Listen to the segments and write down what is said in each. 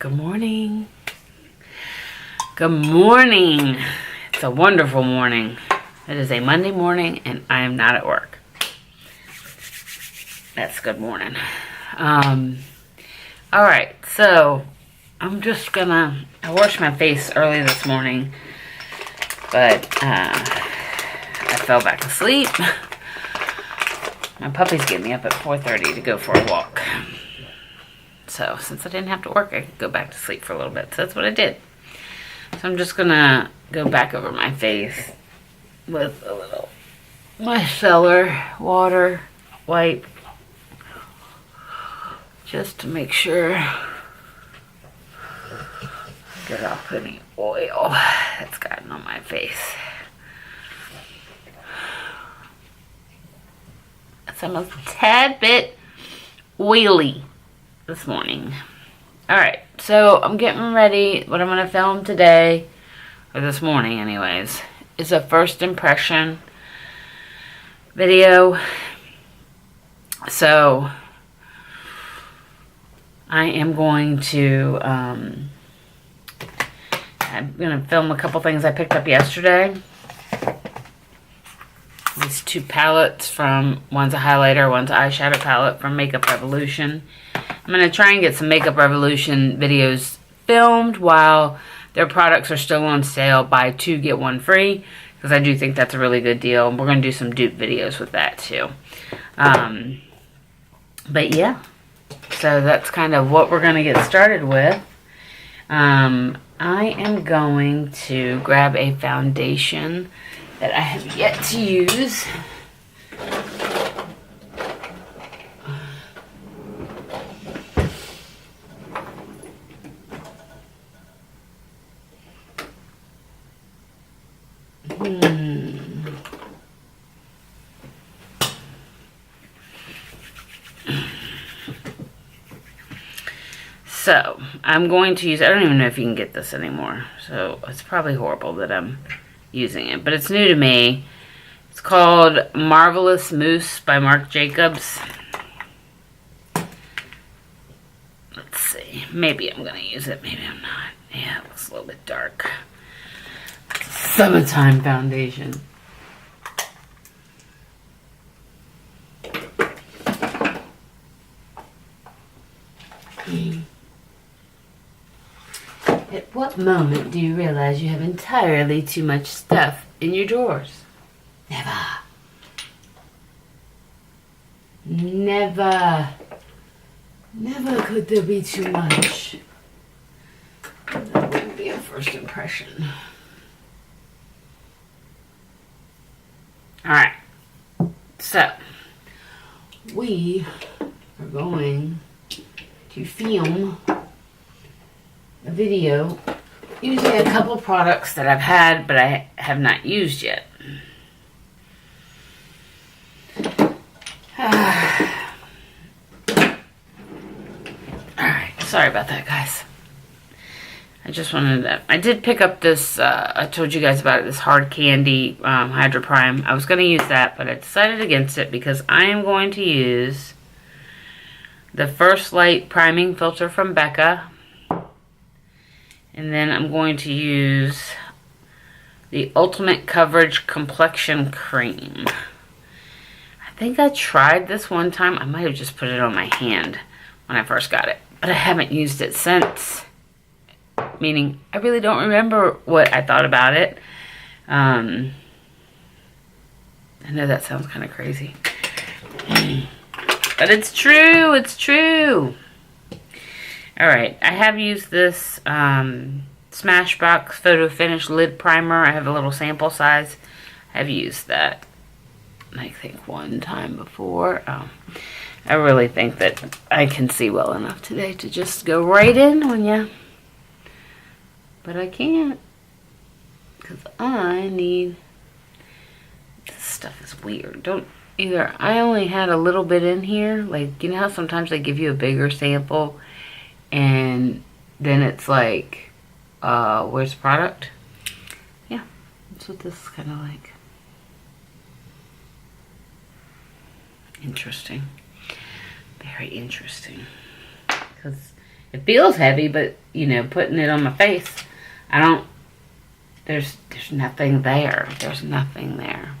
Good morning. Good morning. It's a wonderful morning. It is a Monday morning and I am not at work. That's good morning. Alright, so I'm just gonna, I washed my face early this morning, but I fell back asleep. My puppy's getting me up at 4:30 to go for a walk. So since I didn't have to work, I could go back to sleep for a little bit. So that's what I did. So I'm just gonna go back over my face with a little micellar water wipe, just to make sure I get off any oil that's gotten on my face. I'm a tad bit oily this morning. Alright, so I'm getting ready. What I'm going to film today, or this morning anyways, is a first impression video. So I am going to I'm going to film a couple things I picked up yesterday. These two palettes from, one's a highlighter, one's an eyeshadow palette from Makeup Revolution. I'm going to try and get some Makeup Revolution videos filmed while their products are still on sale. Buy two, get one free, because I do think that's a really good deal. We're going to do some dupe videos with that too. But yeah, so that's kind of what we're going to get started with. I am going to grab a foundation that I have yet to use. So, I'm going to use, I don't even know if you can get this anymore, so it's probably horrible that I'm using it, but it's new to me. It's called Marvelous Mousse by Marc Jacobs. Let's see, maybe I'm going to use it, maybe I'm not. Yeah, it looks a little bit dark. Summertime foundation. At what moment do you realize you have entirely too much stuff in your drawers? Never. Never. Never could there be too much. That wouldn't be a first impression. Alright. So, we are going to film a video using a couple products that I've had but I have not used yet. Alright, sorry about that, guys. I just wanted to, I did pick up this, I told you guys about it, this hard candy Hydro Prime. I was going to use that, but I decided against it because I am going to use the First Light Priming Filter from Becca. And then I'm going to use the Ultimate Coverage Complexion Cream. I think I tried this one time. I might have just put it on my hand when I first got it. But I haven't used it since. Meaning, I really don't remember what I thought about it. I know that sounds kind of crazy. But it's true. It's true. Alright, I have used this Smashbox Photo Finish Lid Primer. I have a little sample size. I've used that, I think, one time before. I really think that I can see well enough today to just go right in on you. But I can't, because I need, this stuff is weird. I only had a little bit in here. Like, you know how sometimes they give you a bigger sample and then it's like, where's the product? Yeah, that's what this is kind of like. Interesting. Very interesting. Because It feels heavy, but, you know, putting it on my face, I don't, there's nothing there. There's nothing there.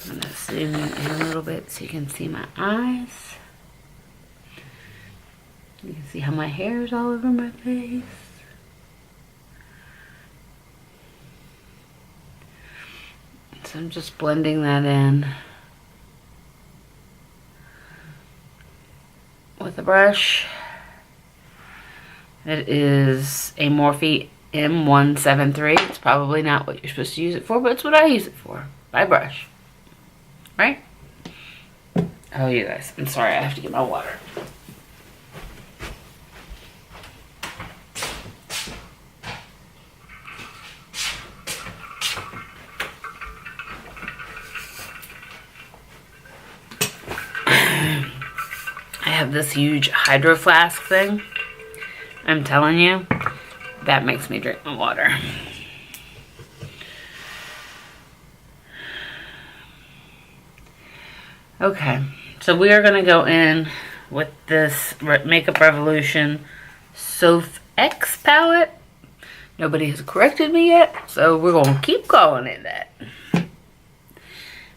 I'm going to zoom in a little bit so you can see my eyes. You can see how my hair is all over my face. So I'm just blending that in with a brush. It is a Morphe M173. It's probably not what you're supposed to use it for, but it's what I use it for. By brush. Right? Oh, you guys. I'm sorry. I have to get my water. I have this huge hydro flask thing. I'm telling you, that makes me drink my water. Okay, so we are going to go in with this Makeup Revolution Soph X palette. Nobody has corrected me yet, so we're going to keep going in that.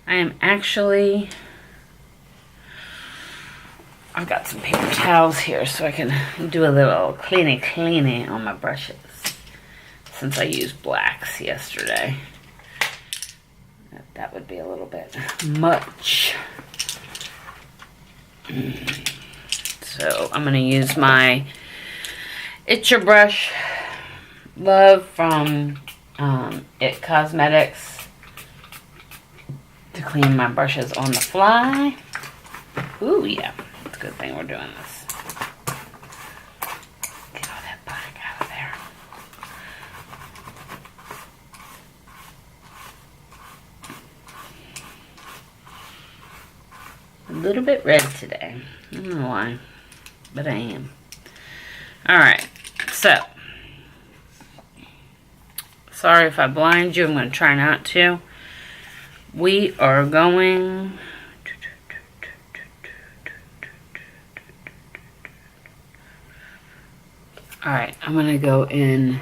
I am actually... I've got some paper towels here so I can do a little cleany on my brushes. Since I used blacks yesterday. That would be a little bit much. So I'm going to use my It's Your Brush Love from It Cosmetics to clean my brushes on the fly. Ooh, yeah. It's a good thing we're doing this. Get all that black out of there. A little bit red today. I don't know why, but I am. Alright, so. Sorry if I blind you. I'm going to try not to. We are going... Alright, I'm going to go in...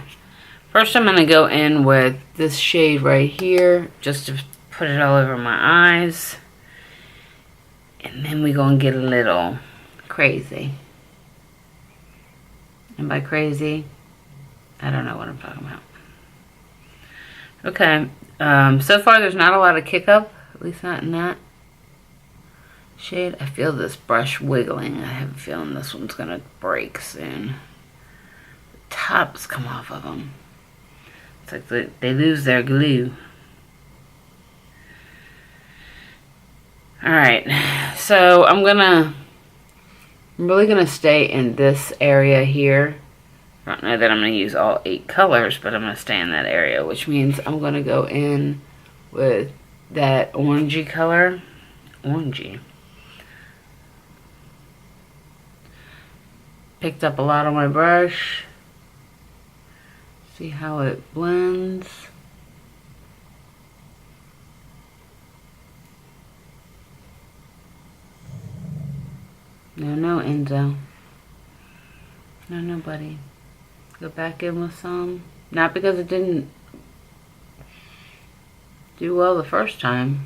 First I'm going to go in with this shade right here, just to put it all over my eyes. And then we're going to get a little crazy. And by crazy, I don't know what I'm talking about. Okay, so far there's not a lot of kick up, at least not in that shade. I feel this brush wiggling. I have a feeling this one's going to break soon. The tops come off of them. It's like they lose their glue. Alright, so I'm really gonna stay in this area here. I don't know that I'm gonna use all 8 colors, but I'm gonna stay in that area, which means I'm gonna go in with that orangey color. Orangey. Picked up a lot on my brush. See how it blends. No, Enzo. No, buddy. Go back in with some. Not because it didn't do well the first time.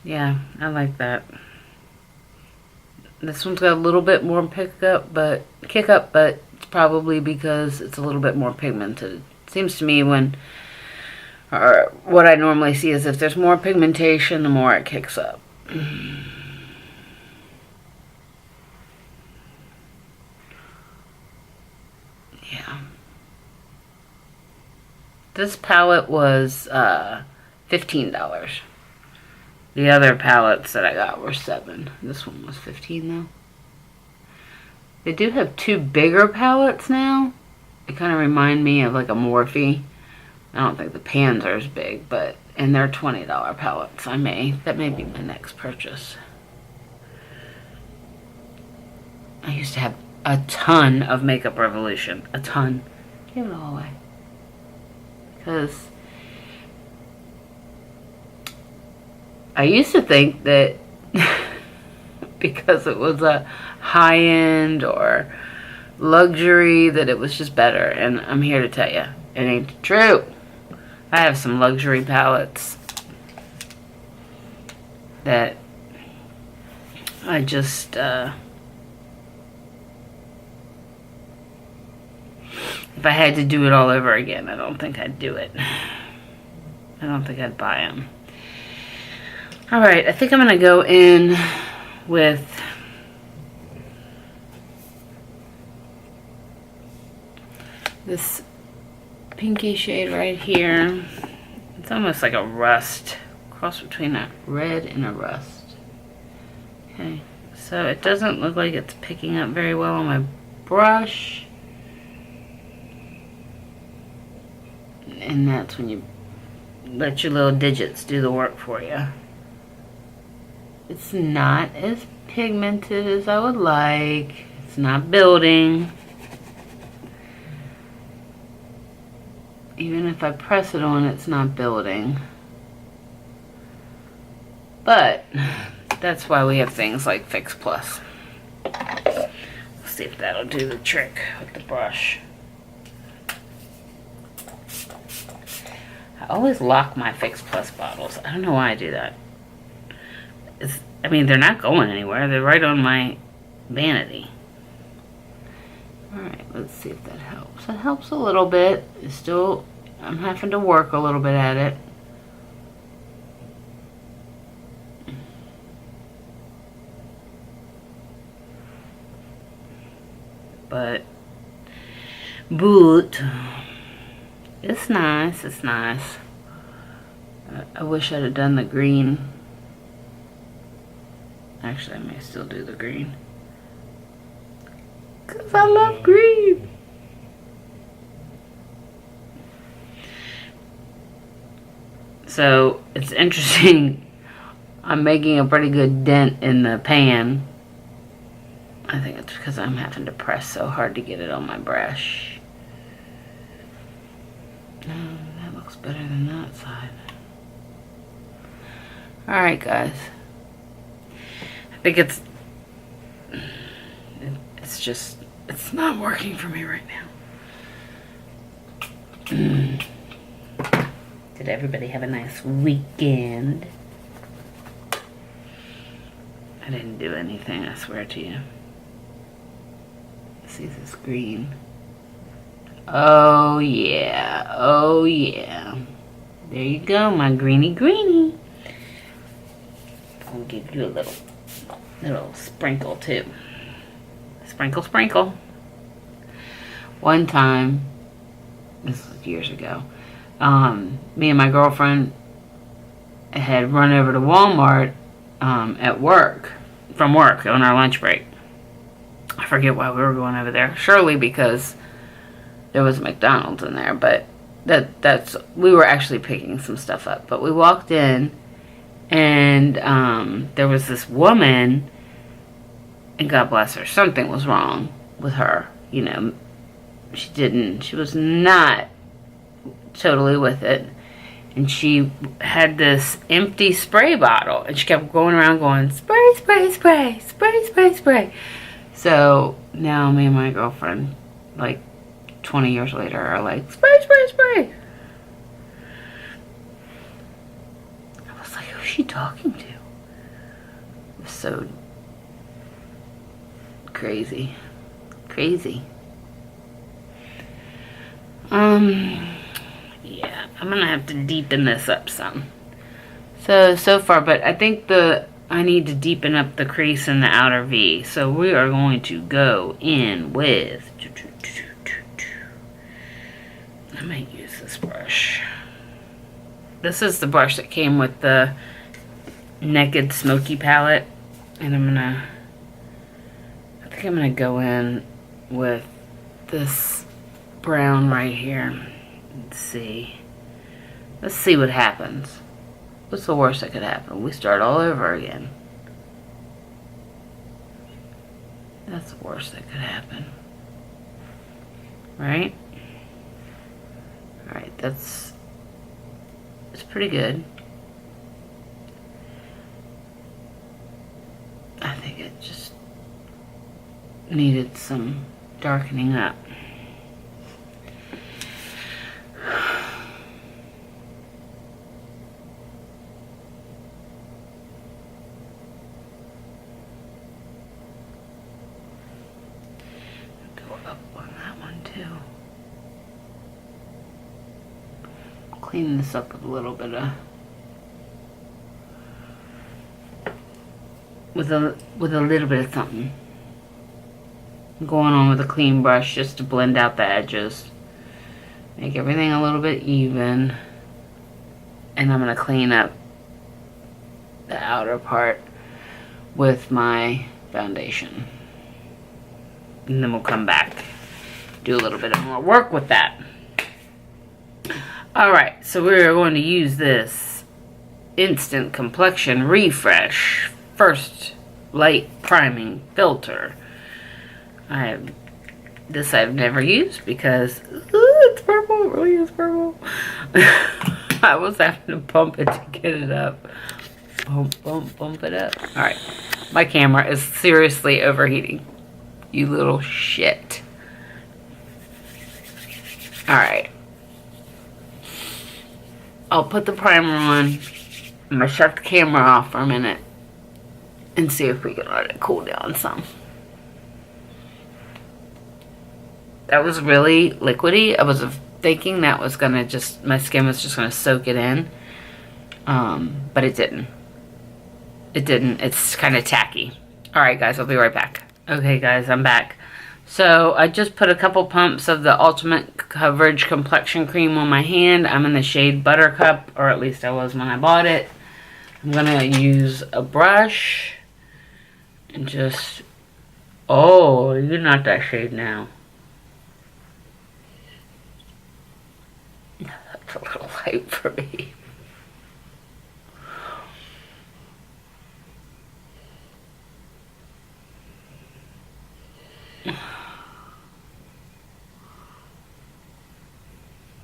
Yeah, I like that. This one's got a little bit more kick up, but it's probably because it's a little bit more pigmented. It seems to me what I normally see is if there's more pigmentation, the more it kicks up. Yeah. This palette was $15. The other palettes that I got were $7. This one was $15 though. They do have 2 bigger palettes now. They kind of remind me of like a Morphe. I don't think the pans are as big, and they're $20 palettes. That may be my next purchase. I used to have a ton of Makeup Revolution. A ton. Give it all away. Because I used to think that because it was a high-end or luxury that it was just better. And I'm here to tell you, it ain't true. I have some luxury palettes that I just, if I had to do it all over again, I don't think I'd do it. I don't think I'd buy them. Alright, I think I'm going to go in with this pinky shade right here. It's almost like a rust. Cross between a red and a rust. Okay, so it doesn't look like it's picking up very well on my brush. And that's when you let your little digits do the work for you. It's not as pigmented as I would like. It's not building. Even if I press it on, it's not building. But that's why we have things like Fix Plus. Let's see if that'll do the trick with the brush. I always lock my Fix Plus bottles. I don't know why I do that. I mean, they're not going anywhere. They're right on my vanity. Alright, let's see if that helps. It helps a little bit. It's still, I'm having to work a little bit at it. But it's nice, it's nice. I wish I'd have done the green. Actually, I may still do the green. 'Cause I love green. So, it's interesting. I'm making a pretty good dent in the pan. I think it's because I'm having to press so hard to get it on my brush. No, that looks better than that side. Alright, guys. I think it's just, it's not working for me right now. Did everybody have a nice weekend? I didn't do anything, I swear to you. See this green. Oh yeah, oh yeah. There you go, my greeny greeny. I'll give you a little sprinkle too. Sprinkle, sprinkle. One time, this was years ago, me and my girlfriend had run over to Walmart at work, from work on our lunch break. I forget why we were going over there. Surely because there was McDonald's in there, but we were actually picking some stuff up. But we walked in, and there was this woman, and God bless her, something was wrong with her. You know, she was not totally with it. And she had this empty spray bottle, and she kept going around going, spray, spray, spray, spray, spray, spray. So now me and my girlfriend, like 20 years later, are like, spray, spray, spray. I was like, who's she talking to? It was so crazy. Crazy. Yeah, I'm gonna have to deepen this up some. So far, but I think I need to deepen up the crease in the outer V. So we are going to go in with, I might use this brush. This is the brush that came with the Naked Smoky palette. And I think I'm gonna go in with this brown right here. Let's see what happens. What's the worst that could happen? We start all over again. That's the worst that could happen. Right? Alright, it's pretty good. I think needed some darkening up. Go up on that one too. Clean this up with a little bit of with a little bit of something. I'm going on with a clean brush just to blend out the edges. Make everything a little bit even. And I'm going to clean up the outer part with my foundation. And then we'll come back, do a little bit of more work with that. Alright, so we're going to use this Instant Complexion Refresh First Light Priming Filter. I've never used because it's purple. It really is purple. I was having to pump it to get it up. Bump it up. Alright. My camera is seriously overheating. You little shit. Alright. I'll put the primer on. I'm going to shut the camera off for a minute and see if we can let it cool down some. That was really liquidy. I was thinking that was going to just, my skin was just going to soak it in. But it didn't. It didn't. It's kind of tacky. Alright guys, I'll be right back. Okay guys, I'm back. So I just put a couple pumps of the Ultimate Coverage Complexion Cream on my hand. I'm in the shade Buttercup, or at least I was when I bought it. I'm going to use a brush and just, oh, you're not that shade now. That's a little light for me.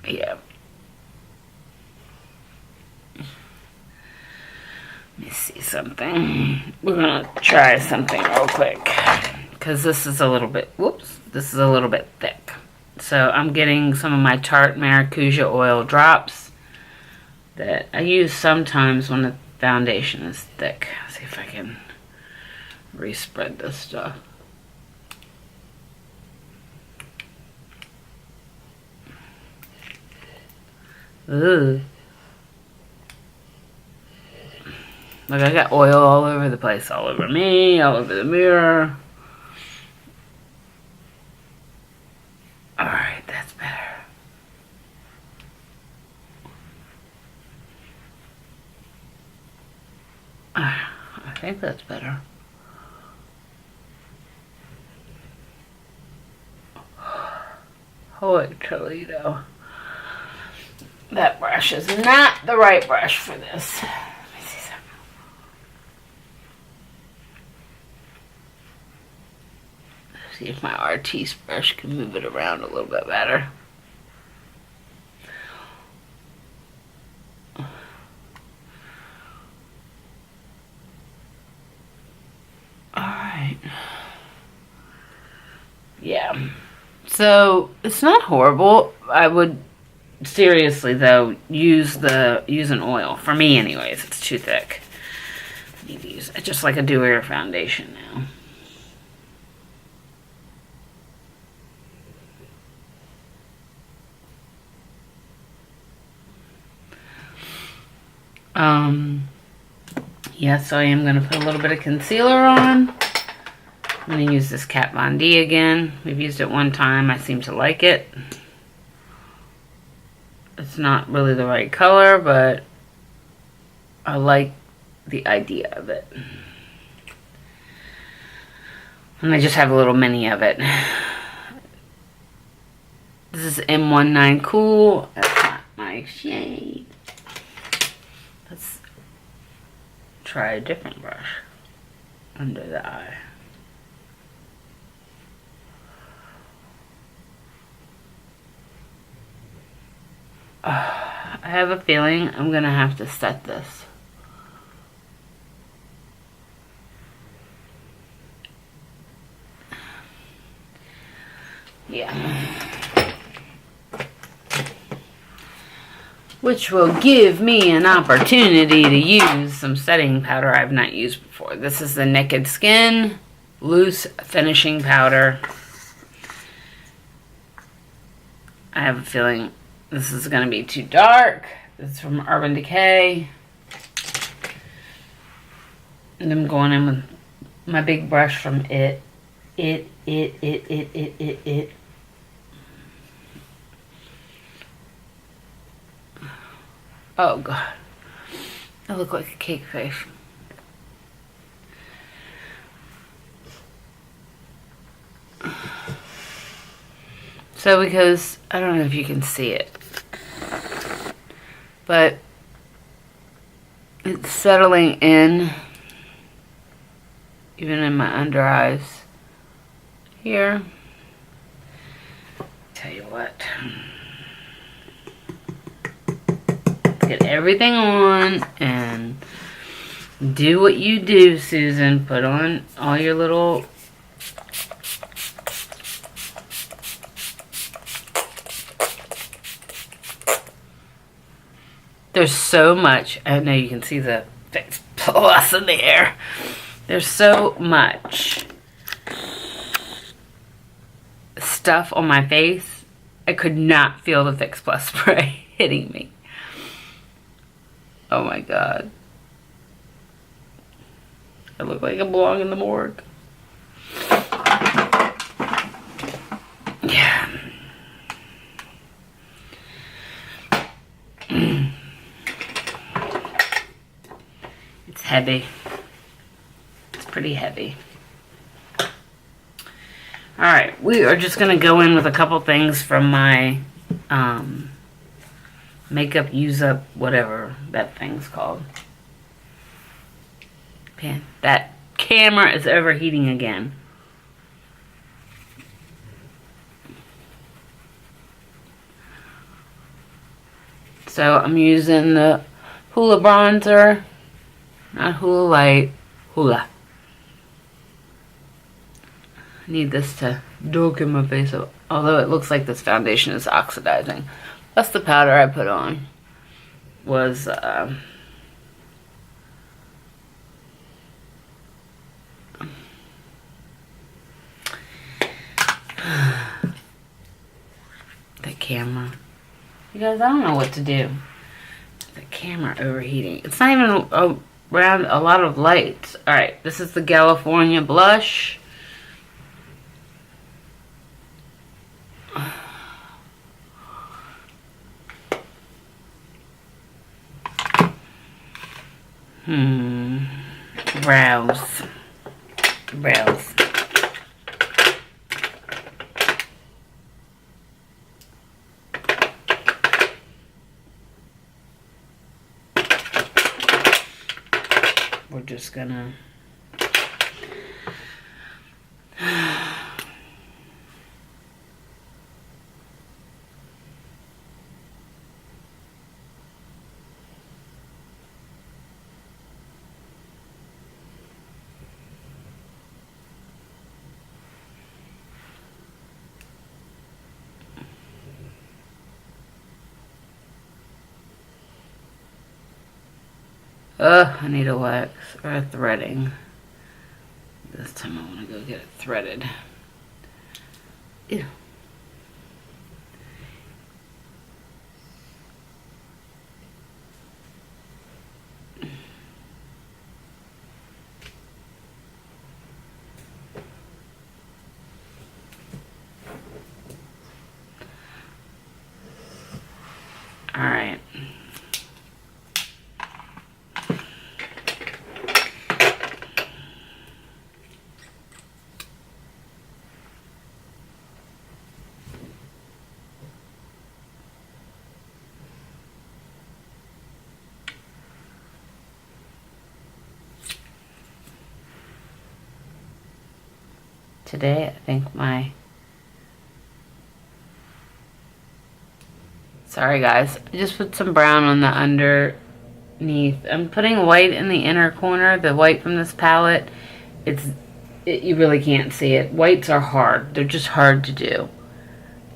Yeah. Let me see something. We're gonna try something real quick because this is a little bit, whoops, this is a little bit thick. So I'm getting some of my Tarte Maracuja oil drops that I use sometimes when the foundation is thick. Let's see if I can respread this stuff. Ooh. Like I got oil all over the place. All over me, all over the mirror. Alright, that's better. I think that's better. Holy Toledo. That brush is not the right brush for this. Let me see something. Let's see if my Artiste brush can move it around a little bit better. Alright. Yeah. So, it's not horrible. I would seriously though use an oil. For me anyways, it's too thick. I need to use it just like a dewier foundation now. Yeah, so I am going to put a little bit of concealer on. I'm going to use this Kat Von D again. We've used it one time. I seem to like it. It's not really the right color, but I like the idea of it. And I just have a little mini of it. This is M19 Cool. That's not my shade. Let's try a different brush under the eye. I have a feeling I'm gonna have to set this. Yeah. Which will give me an opportunity to use some setting powder I've not used before. This is the Naked Skin Loose Finishing Powder. I have a feeling this is going to be too dark. It's from Urban Decay. And I'm going in with my big brush from It. Oh, God. I look like a cake face. So, because, I don't know if you can see it, but it's settling in, even in my under eyes here. Tell you what. Get everything on and do what you do, Susan. Put on all your little there's so much. I know you can see the Fix Plus in the air. There's so much stuff on my face. I could not feel the Fix Plus spray hitting me. Oh my God. I look like I belong in the morgue. Yeah. It's heavy. It's pretty heavy. Alright, we are just going to go in with a couple things from my makeup use up, whatever that thing's called. Man, that camera is overheating again. So I'm using the Hoola bronzer, not Hoola Light, Hoola. I need this to darken my face up, although it looks like this foundation is oxidizing. That's the powder I put on. Was the camera. You guys, I don't know what to do. The camera overheating. It's not even around a lot of lights. Alright, this is the California blush. Brows. We're just gonna I need a wax or a threading. This time I want to go get it threaded. Ew. All right. Today, I think sorry guys, I just put some brown on the underneath. I'm putting white in the inner corner, the white from this palette. You really can't see it. Whites are hard. They're just hard to do.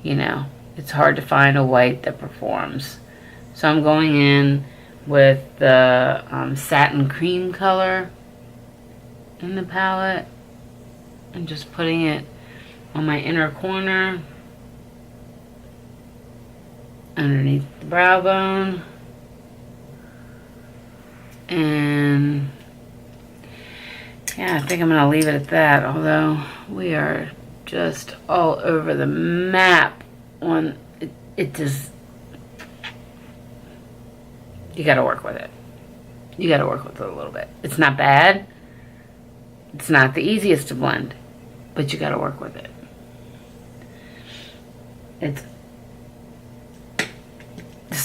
you know, it's hard to find a white that performs. So I'm going in with the satin cream color in the palette and just putting it on my inner corner, underneath the brow bone, and yeah, I think I'm going to leave it at that, although we are just all over the map on it. It just, you got to work with it. You got to work with it a little bit. It's not bad. It's not the easiest to blend, but you got to work with it. It's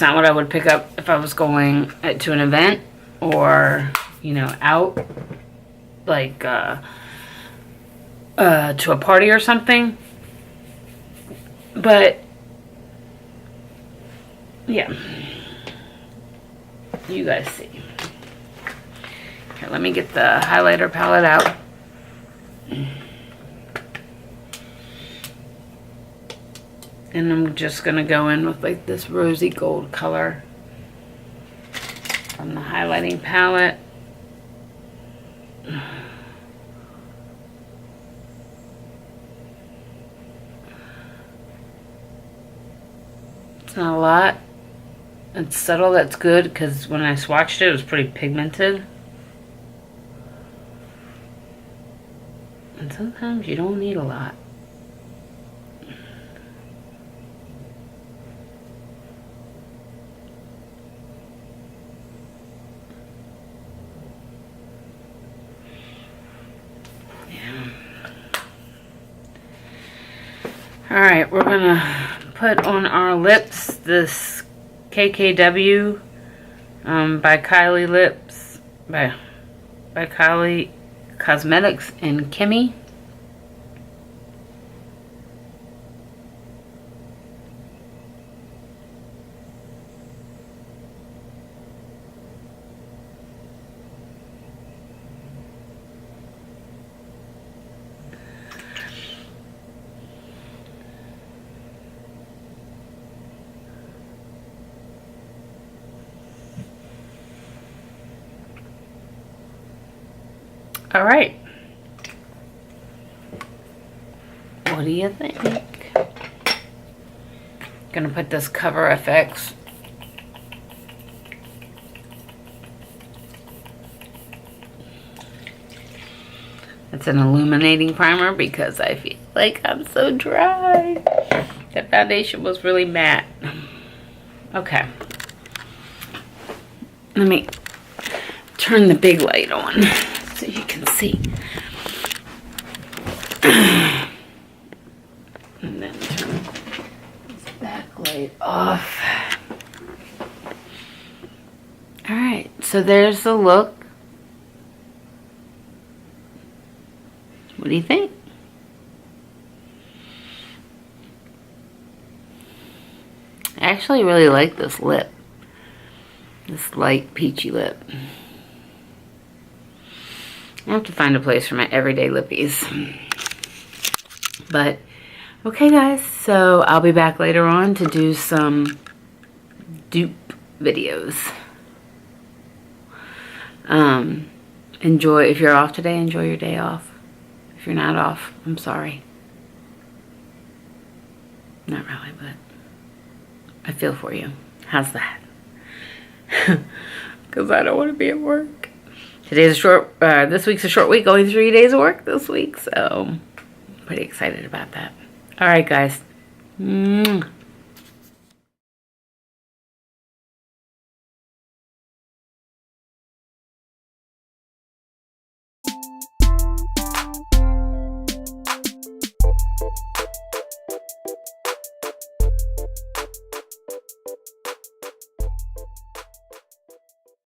not what I would pick up if I was going to an event or, you know, out, like, to a party or something. But, yeah. You guys see. Here, let me get the highlighter palette out. And I'm just going to go in with like this rosy gold color from the highlighting palette. It's not a lot. It's subtle, that's good, because when I swatched it, it was pretty pigmented. And sometimes you don't need a lot. Alright, we're gonna put on our lips this KKW by Kylie Lips, by Kylie Cosmetics and Kimmy. All right. What do you think? Gonna put this Cover FX it's an illuminating primer because I feel like I'm so dry. That foundation was really matte. Okay. Let me turn the big light on so you can see. And then turn this backlight off. Alright, so there's the look. What do you think? I actually really like this lip. This light peachy lip. I have to find a place for my everyday lippies. But, okay guys, so I'll be back later on to do some dupe videos. Enjoy, if you're off today, enjoy your day off. If you're not off, I'm sorry. Not really, but I feel for you. How's that? Because I don't want to be at work. Today's a short, this week's a short week, only 3 days of work this week, so I'm pretty excited about that. Alright guys.